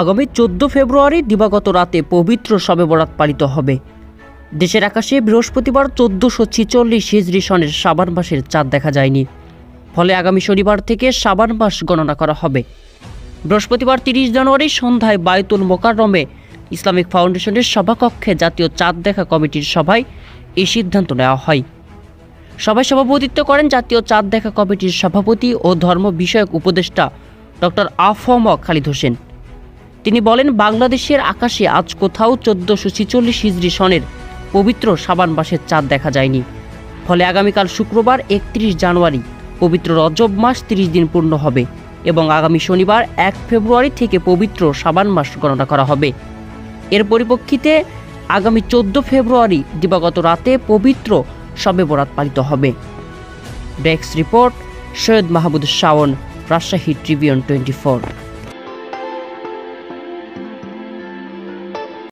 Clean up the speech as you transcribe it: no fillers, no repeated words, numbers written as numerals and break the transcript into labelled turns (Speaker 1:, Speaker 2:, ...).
Speaker 1: আগামী 14 ফেব্রুয়ারি দিবাগত রাতে পবিত্র শবে বরাত পালিত হবে। দেশের আকাশে বৃহস্পতিবার 1446 হিজরি সনের শাবান মাসের চাঁদ দেখা যায়নি, ফলে আগামী শনিবার থেকে শাবান মাস গণনা করা হবে। বৃহস্পতিবার 30 জানুয়ারি সন্ধ্যায় বায়তুল মোকাররমে ইসলামিক ফাউন্ডেশনের সভাকক্ষে জাতীয় চাঁদ দেখা কমিটির সভায় এই সিদ্ধান্ত নেওয়া হয়। সভায় সভাপতিত্ব করেন জাতীয় চাঁদ দেখা কমিটির সভাপতি ও ধর্ম বিষয়ক উপদেষ্টা ডক্টর আফম খালিদ হোসেন। তিনি বলেন, বাংলাদেশের আকাশে আজ কোথাও 1446 হিজরি সনের পবিত্র শাবান মাসের চাঁদ দেখা যায়নি, ফলে আগামীকাল শুক্রবার 31 জানুয়ারি পবিত্র রজব মাস 30 দিন পূর্ণ হবে এবং আগামী শনিবার 1 ফেব্রুয়ারি থেকে পবিত্র শাবান মাস গণনা করা হবে। এর পরিপ্রেক্ষিতে আগামী 14 ফেব্রুয়ারি দিবাগত রাতে পবিত্র শবে বরাত পালিত হবে। Desk report, Syed Mahmud Shaon, Rajshahi Tribune 24।